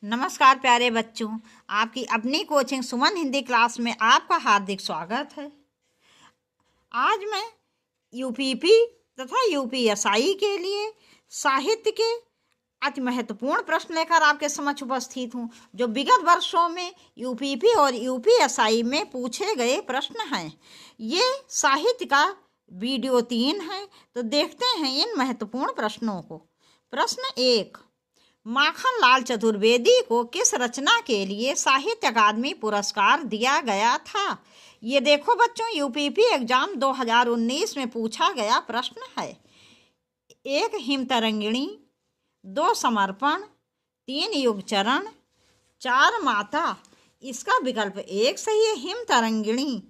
नमस्कार प्यारे बच्चों, आपकी अपनी कोचिंग सुमन हिंदी क्लास में आपका हार्दिक स्वागत है। आज मैं यूपीपी तथा यूपीएसआई के लिए साहित्य के अति महत्वपूर्ण प्रश्न लेकर आपके समक्ष उपस्थित हूँ, जो विगत वर्षों में यूपीपी और यूपीएसआई में पूछे गए प्रश्न हैं। ये साहित्य का वीडियो 3 है, तो देखते हैं इन महत्वपूर्ण प्रश्नों को। प्रश्न 1, माखनलाल चतुर्वेदी को किस रचना के लिए साहित्य अकादमी पुरस्कार दिया गया था? ये देखो बच्चों, यूपीपी एग्जाम 2019 में पूछा गया प्रश्न है। 1 हिमतरंगिणी, 2 समर्पण, 3 युगचरण, 4 माता। इसका विकल्प 1 सही है, हिमतरंगिणी।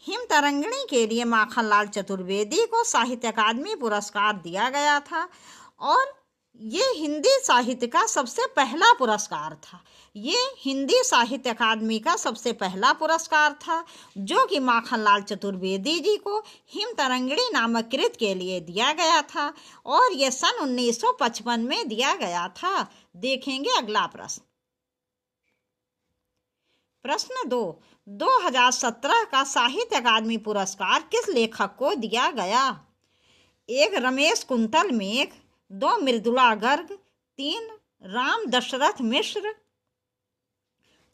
हिमतरंगिणी के लिए माखनलाल चतुर्वेदी को साहित्य अकादमी पुरस्कार दिया गया था और ये हिंदी साहित्य का सबसे पहला पुरस्कार था। ये हिंदी साहित्य अकादमी का सबसे पहला पुरस्कार था, जो कि माखनलाल चतुर्वेदी जी को हिमतरंगिणी नामक कृत के लिए दिया गया था और ये सन 1955 में दिया गया था। देखेंगे अगला प्रश्न। प्रश्न 2, 2017 का साहित्य अकादमी पुरस्कार किस लेखक को दिया गया? 1 रमेश कुंतल मेघ, 2 मृदुला गर्ग, 3 राम दशरथ मिश्र,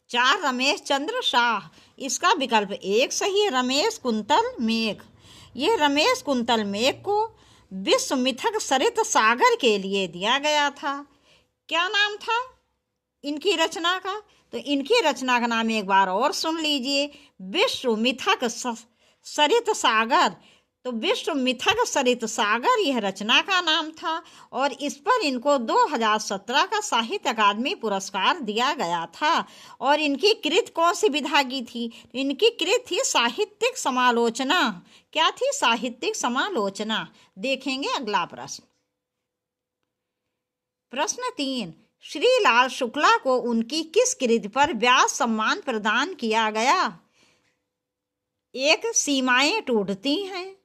4 रमेश चंद्र शाह। इसका विकल्प 1 सही है, रमेश कुंतल मेघ। ये रमेश कुंतल मेघ को विश्व मिथक सरित सागर के लिए दिया गया था। क्या नाम था इनकी रचना का? तो इनकी रचना का नाम एक बार और सुन लीजिए, विश्व मिथक सरित सागर। तो विश्व मिथक सरित सागर यह रचना का नाम था और इस पर इनको 2017 का साहित्य अकादमी पुरस्कार दिया गया था। और इनकी कृत कौन सी विधा की थी? इनकी कृत थी साहित्यिक समालोचना। क्या थी? साहित्यिक समालोचना। देखेंगे अगला प्रश्न। प्रश्न 3, श्रीलाल शुक्ला को उनकी किस कृति पर व्यास सम्मान प्रदान किया गया? 1 सीमाएं टूटती हैं,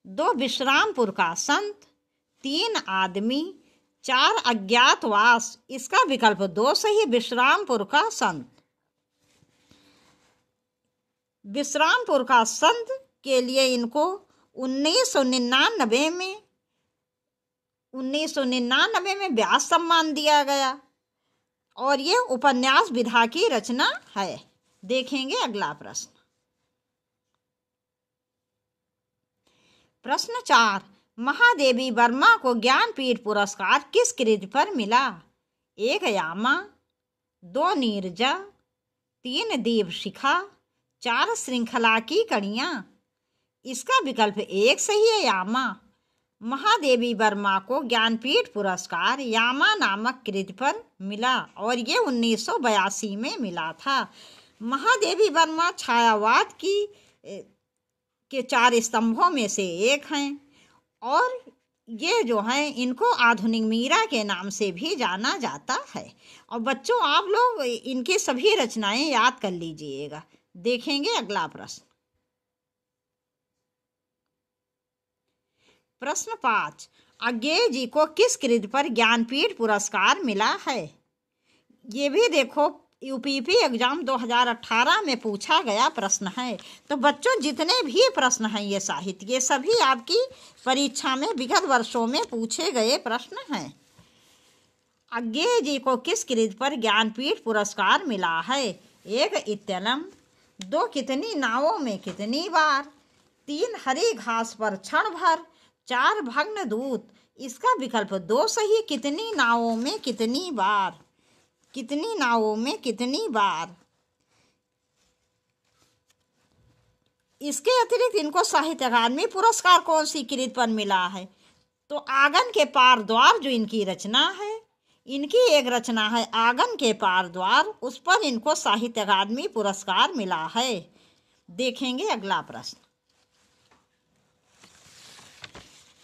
2 विश्रामपुर का संत, 3 आदमी, 4 अज्ञातवास। इसका विकल्प 2 सही, विश्रामपुर का संत। विश्रामपुर का संत के लिए इनको 1999 में व्यास सम्मान दिया गया और ये उपन्यास विधा की रचना है। देखेंगे अगला प्रश्न। प्रश्न 4, महादेवी वर्मा को ज्ञानपीठ पुरस्कार किस कृति पर मिला? 1 यामा, 2 नीरजा, 3 दीपशिखा, 4 श्रृंखला की कड़ियाँ। इसका विकल्प 1 सही है, यामा। महादेवी वर्मा को ज्ञानपीठ पुरस्कार यामा नामक कृति पर मिला और ये 1982 में मिला था। महादेवी वर्मा छायावाद के 4 स्तंभों में से एक हैं और ये जो हैं इनको आधुनिक मीरा के नाम से भी जाना जाता है। और बच्चों, आप लोग इनकी सभी रचनाएं याद कर लीजिएगा। देखेंगे अगला प्रश्न। प्रश्न 5, अज्ञेय जी को किस कृति पर ज्ञानपीठ पुरस्कार मिला है? ये भी देखो, यूपीपी एग्जाम 2018 में पूछा गया प्रश्न है। तो बच्चों, जितने भी प्रश्न हैं ये साहित्य, ये सभी आपकी परीक्षा में विगत वर्षों में पूछे गए प्रश्न हैं। अज्ञेय जी को किस कृति पर ज्ञानपीठ पुरस्कार मिला है? 1 इत्यलम, 2 कितनी नावों में कितनी बार, 3 हरी घास पर क्षण भर, 4 भग्न दूत। इसका विकल्प 2 सही, कितनी नावों में कितनी बार। कितनी नावों में कितनी बार। इसके अतिरिक्त इनको साहित्य अकादमी पुरस्कार कौन सी कृति पर मिला है? तो आंगन के पार द्वार जो इनकी रचना है, इनकी एक रचना है आंगन के पार द्वार, उस पर इनको साहित्य अकादमी पुरस्कार मिला है। देखेंगे अगला प्रश्न।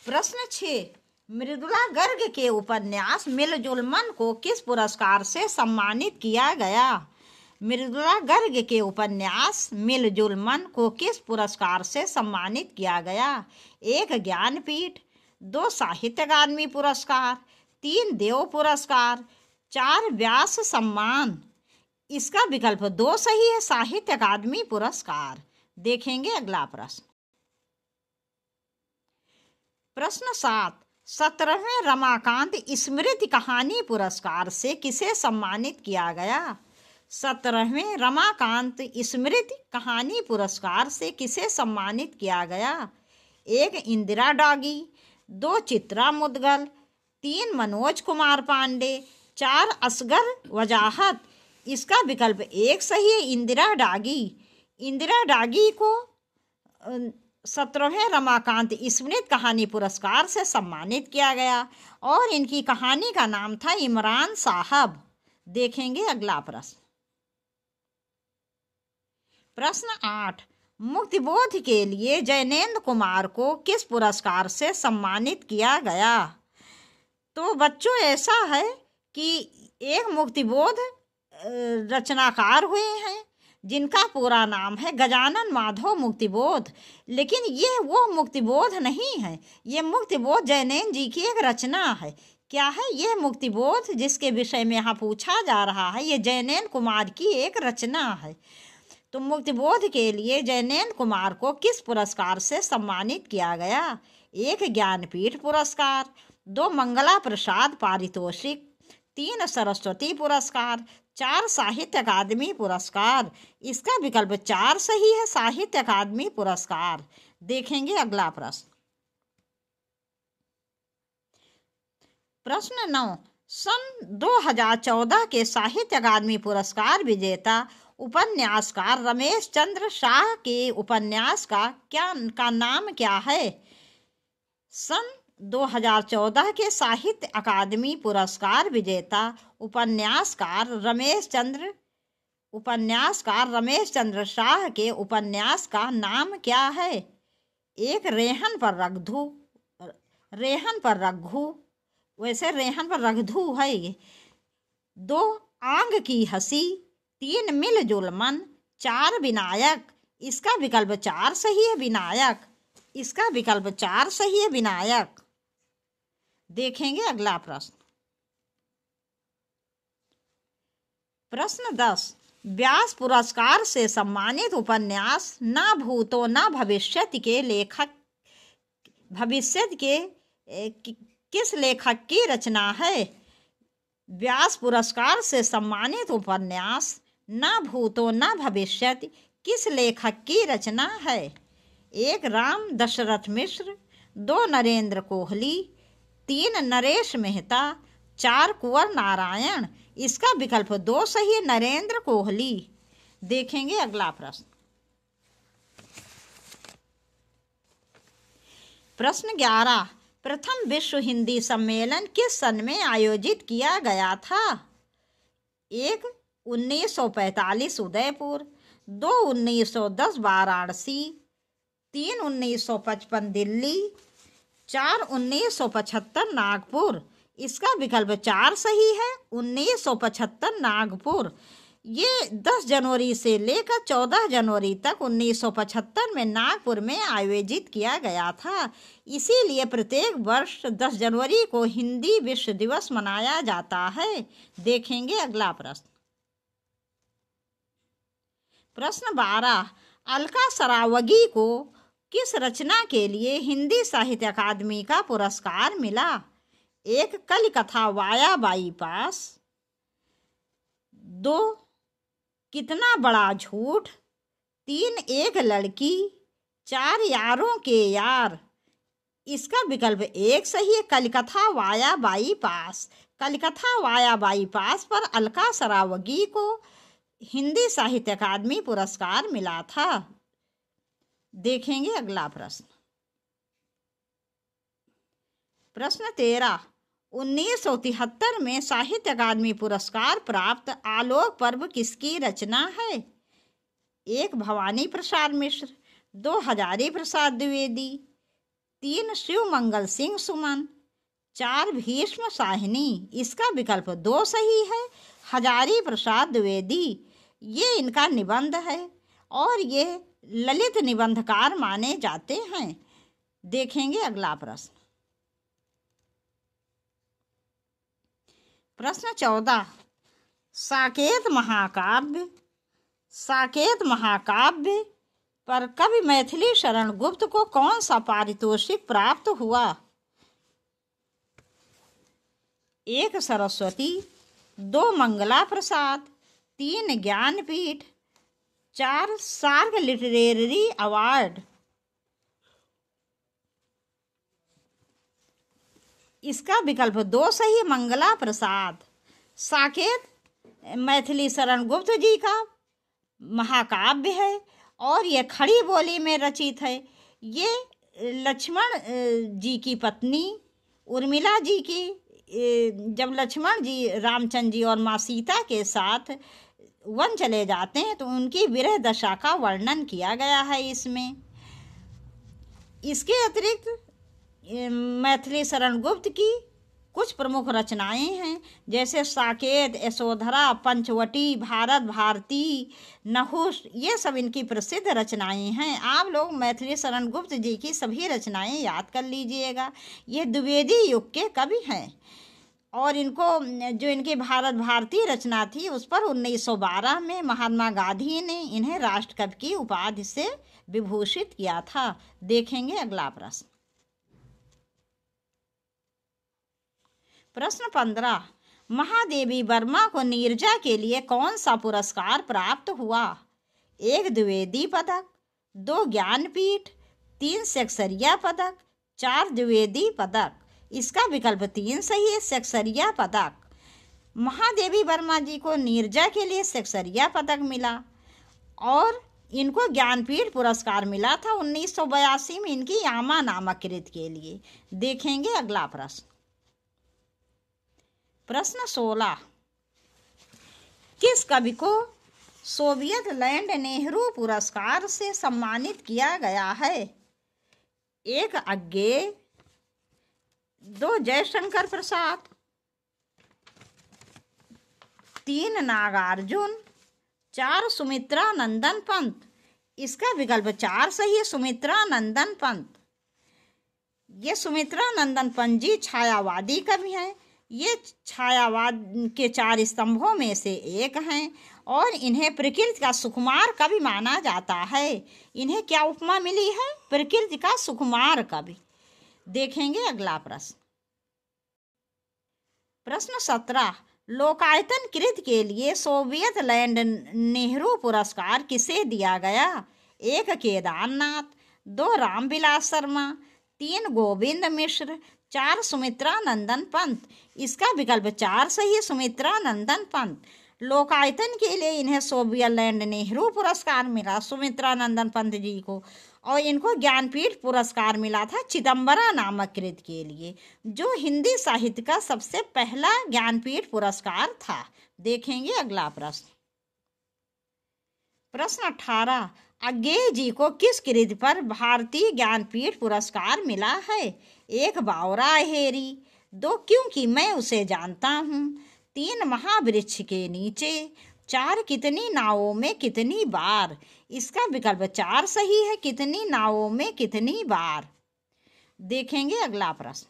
प्रश्न 6, मृदुला गर्ग के उपन्यास मिलजुल मन को किस पुरस्कार से सम्मानित किया गया? मृदुला गर्ग के उपन्यास मिलजुल मन को किस पुरस्कार से सम्मानित किया गया? 1 ज्ञानपीठ, 2 साहित्य अकादमी पुरस्कार, 3 देव पुरस्कार, 4 व्यास सम्मान, इसका विकल्प 2 सही है। साहित्य अकादमी पुरस्कार। देखेंगे अगला प्रश्न। प्रश्न 7, 17वें रमाकांत स्मृति कहानी पुरस्कार से किसे सम्मानित किया गया? 17वें रमाकांत स्मृति कहानी पुरस्कार से किसे सम्मानित किया गया? 1 इंदिरा डागी, 2 चित्रा मुदगल, 3 मनोज कुमार पांडे, 4 असगर वजाहत, इसका विकल्प 1 सही है। इंदिरा डागी। इंदिरा डागी को 17वें रमाकांत स्मृति कहानी पुरस्कार से सम्मानित किया गया और इनकी कहानी का नाम था इमरान साहब। देखेंगे अगला प्रश्न। प्रश्न 8, मुक्तिबोध के लिए जैनेंद्र कुमार को किस पुरस्कार से सम्मानित किया गया? तो बच्चों ऐसा है कि एक मुक्तिबोध रचनाकार हुए हैं जिनका पूरा नाम है गजानन माधव मुक्तिबोध, लेकिन ये वो मुक्तिबोध नहीं है। ये मुक्तिबोध जैनेंद्र जी की एक रचना है। क्या है ये मुक्तिबोध जिसके विषय में यहाँ पूछा जा रहा है? ये जैनेंद्र कुमार की एक रचना है। तो मुक्तिबोध के लिए जैनेंद्र कुमार को किस पुरस्कार से सम्मानित किया गया? 1 ज्ञानपीठ पुरस्कार, 2 मंगला प्रसाद पारितोषिक, 3 सरस्वती पुरस्कार, 4 साहित्य अकादमी पुरस्कार, इसका विकल्प 4 सही है। साहित्य अकादमी पुरस्कार। देखेंगे अगला प्रश्न। प्रश्न 9, सन 2014 के साहित्य अकादमी पुरस्कार विजेता उपन्यासकार रमेश चंद्र शाह के उपन्यास का नाम क्या है? सन 2014 के साहित्य अकादमी पुरस्कार विजेता उपन्यासकार रमेश चंद्र शाह के उपन्यास का नाम क्या है? 1 रेहन पर रघु, वैसे रेहन पर रघधू है ये। 2 आंग की हंसी, 3 मिलजुल मन, 4 विनायक, इसका विकल्प 4 सही है। विनायक, इसका विकल्प 4 सही है। विनायक। देखेंगे अगला प्रश्न। प्रश्न 10, व्यास पुरस्कार से सम्मानित उपन्यास ना भूतो ना भविष्यति के लेखक किस लेखक की रचना है? व्यास पुरस्कार से सम्मानित उपन्यास ना भूतो ना भविष्यति किस लेखक की रचना है? 1 राम दशरथ मिश्र, 2 नरेंद्र कोहली, 3 नरेश मेहता, 4 कुंवर नारायण, इसका विकल्प 2 सही है। नरेंद्र कोहली। देखेंगे अगला प्रश्न। प्रश्न 11, प्रथम विश्व हिंदी सम्मेलन किस सन में आयोजित किया गया था? 1 1945 उदयपुर, 2 1910 वाराणसी, 3 1955 दिल्ली, 4 1975 नागपुर, इसका विकल्प 4 सही है। 1975 नागपुर। ये 10 जनवरी से लेकर 14 जनवरी तक 1975 में नागपुर में आयोजित किया गया था। इसीलिए प्रत्येक वर्ष 10 जनवरी को हिंदी विश्व दिवस मनाया जाता है। देखेंगे अगला प्रश्न। प्रश्न 12, अलका सरावगी को किस रचना के लिए हिंदी साहित्य अकादमी का पुरस्कार मिला? 1 कलिकथा वाया बाईपास, 2 कितना बड़ा झूठ, 3 एक लड़की, 4 यारों के यार, इसका विकल्प 1 सही है। कलिकथा वाया बाईपास। कलिकथा वाया बाईपास पर अलका सरावगी को हिंदी साहित्य अकादमी पुरस्कार मिला था। देखेंगे अगला प्रश्न। प्रश्न 13, 1973 में साहित्य अकादमी पुरस्कार प्राप्त आलोक पर्व किसकी रचना है? 1 भवानी प्रसाद मिश्र, 2 हजारी प्रसाद द्विवेदी, 3 शिव मंगल सिंह सुमन, 4 भीष्म साहिनी, इसका विकल्प 2 सही है। हजारी प्रसाद द्विवेदी। ये इनका निबंध है और ये ललित निबंधकार माने जाते हैं। देखेंगे अगला प्रश्न। प्रश्न 14, साकेत महाकाव्य पर कवि मैथिली शरण गुप्त को कौन सा पारितोषिक प्राप्त हुआ? 1 सरस्वती, 2 मंगला प्रसाद, 3 ज्ञानपीठ, 4 सार्ग लिटरेरी अवार्ड। इसका विकल्प 2 सही, मंगला प्रसाद। साकेत मैथिली शरण गुप्त जी का महाकाव्य है और यह खड़ी बोली में रचित है। ये लक्ष्मण जी की पत्नी उर्मिला जी की, जब लक्ष्मण जी रामचंद्र जी और माँ सीता के साथ वन चले जाते हैं तो उनकी विरह दशा का वर्णन किया गया है इसमें। इसके अतिरिक्त मैथिली शरण गुप्त की कुछ प्रमुख रचनाएं हैं, जैसे साकेत, यशोधरा, पंचवटी, भारत भारती, नहुष, ये सब इनकी प्रसिद्ध रचनाएं हैं। आप लोग मैथिली शरण गुप्त जी की सभी रचनाएं याद कर लीजिएगा। ये द्विवेदी युग के कवि हैं और इनको जो इनकी भारत भारती रचना थी उस पर 1912 में महात्मा गांधी ने इन्हें राष्ट्रकवि की उपाधि से विभूषित किया था। देखेंगे अगला प्रश्न। प्रश्न 15, महादेवी वर्मा को नीरजा के लिए कौन सा पुरस्कार प्राप्त हुआ? 1 द्विवेदी पदक, 2 ज्ञानपीठ, 3 सेक्सरिया पदक, 4 द्विवेदी पदक। इसका विकल्प 3 सही है, सेक्सरिया पदक। महादेवी वर्मा जी को नीरजा के लिए सेक्सरिया पदक मिला और इनको ज्ञानपीठ पुरस्कार मिला था 1982 में इनकी यामा नामक कृति के लिए। देखेंगे अगला प्रश्न। प्रश्न 16, किस कवि को सोवियत लैंड नेहरू पुरस्कार से सम्मानित किया गया है? 1 अज्ञे, 2 जयशंकर प्रसाद, 3 नागार्जुन, 4 सुमित्रा नंदन पंत। इसका विकल्प 4 सही है, सुमित्रा नंदन पंत। ये सुमित्रा नंदन पंत जी छायावादी कवि हैं। ये छायावाद के 4 स्तंभों में से एक हैं और इन्हें प्रकृति का सुकुमार कवि माना जाता है। इन्हें क्या उपमा मिली है? प्रकृति का सुकुमार कवि। देखेंगे अगला प्रश्न। प्रश्न 17, लोकायतन कृति के लिए सोवियत लैंड नेहरू पुरस्कार किसे दिया गया? 1 केदारनाथ, 2 रामविलास शर्मा, 3 गोविंद मिश्र, 4 सुमित्रा नंदन पंत। इसका विकल्प 4 सही है, सुमित्रा नंदन पंत। लोकायतन के लिए इन्हें सोवियत लैंड नेहरू पुरस्कार मिला सुमित्रा नंदन पंत जी को, और इनको ज्ञानपीठ पुरस्कार मिला था चिदम्बरा नामक कृति के लिए, जो हिंदी साहित्य का सबसे पहला ज्ञानपीठ पुरस्कार था। देखेंगे अगला प्रश्न। प्रश्न 18, अज्ञेय जी को किस कृति पर भारतीय ज्ञानपीठ पुरस्कार मिला है? 1 बावरा हेरी, 2 क्योंकि मैं उसे जानता हूँ, 3 महावृक्ष के नीचे, 4 कितनी नावों में कितनी बार। इसका विकल्प 4 सही है, कितनी नावों में कितनी बार। देखेंगे अगला प्रश्न।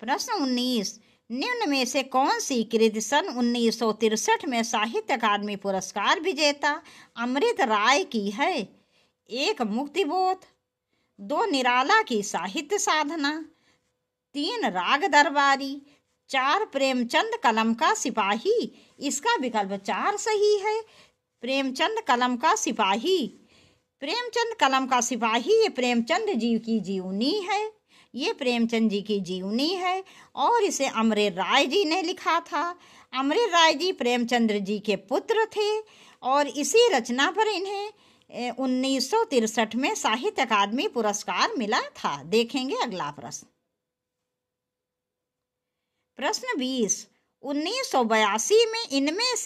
प्रश्न 19, निम्न में से कौन सी कृति सन 1963 में साहित्य अकादमी पुरस्कार विजेता अमृत राय की है? 1 मुक्तिबोध, 2 निराला की साहित्य साधना, 3 राग दरबारी, 4 प्रेमचंद कलम का सिपाही। इसका विकल्प 4 सही है, प्रेमचंद कलम का सिपाही। प्रेमचंद कलम का सिपाही ये प्रेमचंद जी की जीवनी है। ये प्रेमचंद जी की जीवनी है और इसे अमृत राय जी ने लिखा था। अमृत राय जी प्रेमचंद्र जी के पुत्र थे और इसी रचना पर इन्हें 1963 में साहित्य अकादमी पुरस्कार मिला था। देखेंगे अगला प्रश्न। प्रश्न 20, 1982 में इनमें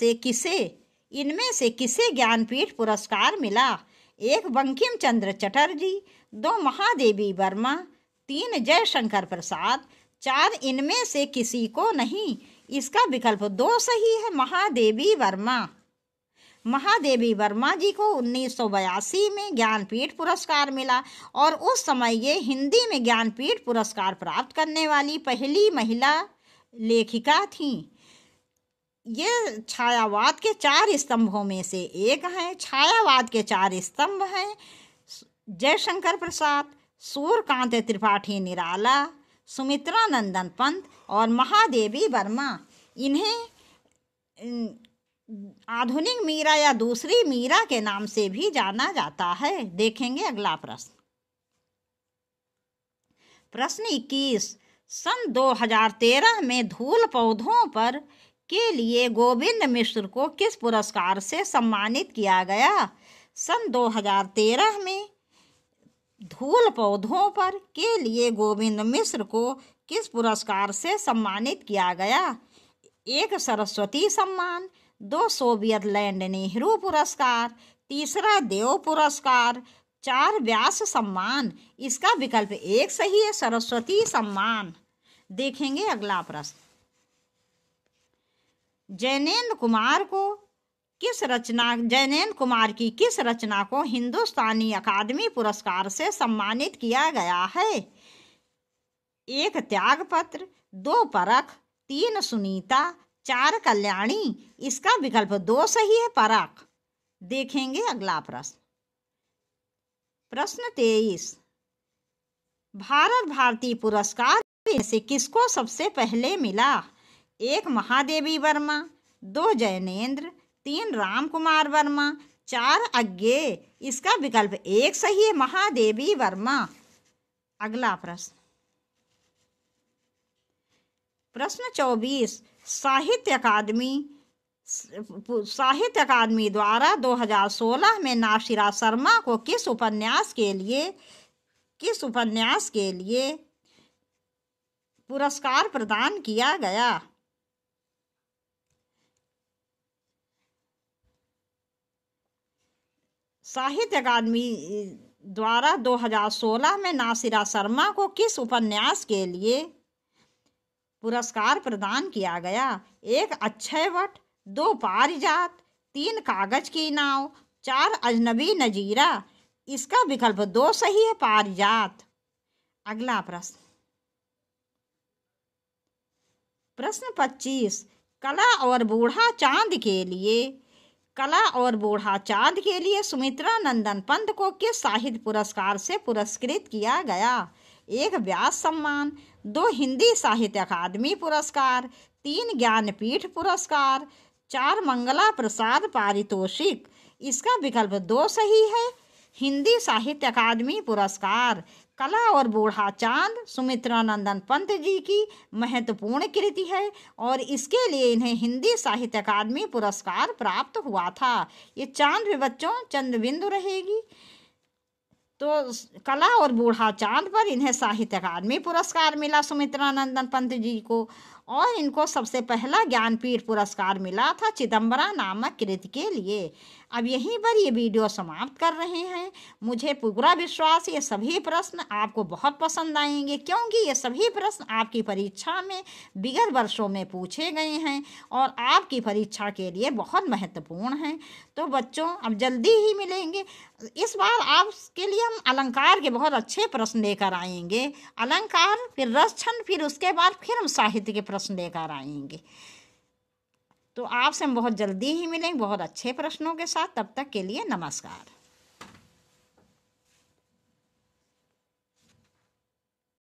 से किसे ज्ञानपीठ पुरस्कार मिला? 1 बंकिम चंद्र चटर्जी, 2 महादेवी वर्मा, 3 जयशंकर प्रसाद, 4 इनमें से किसी को नहीं। इसका विकल्प 2 सही है, महादेवी वर्मा। महादेवी वर्मा जी को 1982 में ज्ञानपीठ पुरस्कार मिला और उस समय ये हिंदी में ज्ञानपीठ पुरस्कार प्राप्त करने वाली पहली महिला लेखिका थीं। ये छायावाद के 4 स्तंभों में से एक हैं। छायावाद के 4 स्तंभ हैं जयशंकर प्रसाद, सूर्यकांत त्रिपाठी निराला, सुमित्रा नंदन पंत और महादेवी वर्मा। इन्हें आधुनिक मीरा या दूसरी मीरा के नाम से भी जाना जाता है। देखेंगे अगला प्रश्न। प्रश्न 21। सन 2013 में धूल पौधों पर के लिए गोविंद मिश्र को किस पुरस्कार से सम्मानित किया गया? सन 2013 में धूल पौधों पर के लिए गोविंद मिश्र को किस पुरस्कार से सम्मानित किया गया? 1 सरस्वती सम्मान, 2 सोवियत लैंड नेहरू पुरस्कार, 3 देव पुरस्कार, 4 व्यास सम्मान। इसका विकल्प 1 सही है, सरस्वती सम्मान। देखेंगे अगला प्रश्न। जैनेन्द्र कुमार की किस रचना को हिंदुस्तानी अकादमी पुरस्कार से सम्मानित किया गया है? 1 त्यागपत्र, 2 परख, 3 सुनीता, 4 कल्याणी। इसका विकल्प 2 सही है, परख। देखेंगे अगला प्रश्न। प्रश्न 23। भारत भारती पुरस्कार में से किसको सबसे पहले मिला? 1 महादेवी वर्मा, 2 जैनेन्द्र, 3 राम कुमार वर्मा, 4 अज्ञेय। इसका विकल्प 1 सही है, महादेवी वर्मा। अगला प्रश्न। प्रश्न 24। साहित्य अकादमी द्वारा 2016 में नासिरा शर्मा को किस उपन्यास के लिए पुरस्कार प्रदान किया गया? साहित्य अकादमी द्वारा 2016 में नासिरा शर्मा को किस उपन्यास के लिए पुरस्कार प्रदान किया गया? 1 अक्षयवट, 2 पारिजात, 3 कागज की नाव, 4 अजनबी नजीरा। इसका विकल्प 2 सही है, पारिजात। अगला प्रश्न। प्रश्न 25। कला और बूढ़ा चांद के लिए सुमित्रा नंदन पंत को किस साहित्य पुरस्कार से पुरस्कृत किया गया? 1 व्यास सम्मान, 2 हिंदी साहित्य अकादमी पुरस्कार, 3 ज्ञानपीठ पुरस्कार, 4 मंगला प्रसाद पारितोषिक। इसका विकल्प 2 सही है, हिंदी साहित्य अकादमी पुरस्कार। कला और बूढ़ा चांद सुमित्रा नंदन पंत जी की महत्वपूर्ण कृति है और इसके लिए इन्हें हिंदी साहित्य अकादमी पुरस्कार प्राप्त हुआ था। ये चांद भी बच्चों चंद्रबिंदु रहेगी। तो कला और बूढ़ा चांद पर इन्हें साहित्य अकादमी पुरस्कार मिला सुमित्रा नंदन पंत जी को, और इनको सबसे पहला ज्ञानपीठ पुरस्कार मिला था चिदम्बरा नामक कृति के लिए। अब यहीं पर ये वीडियो समाप्त कर रहे हैं। मुझे पूरा विश्वास ये सभी प्रश्न आपको बहुत पसंद आएंगे, क्योंकि ये सभी प्रश्न आपकी परीक्षा में विगत वर्षों में पूछे गए हैं और आपकी परीक्षा के लिए बहुत महत्वपूर्ण हैं। तो बच्चों अब जल्दी ही मिलेंगे। इस बार आपके लिए हम अलंकार के बहुत अच्छे प्रश्न लेकर आएंगे। अलंकार, फिर रस छंद, फिर उसके बाद फिर हम साहित्य के प्रश्न लेकर आएंगे। तो आपसे हम बहुत जल्दी ही मिलेंगे बहुत अच्छे प्रश्नों के साथ। तब तक के लिए नमस्कार।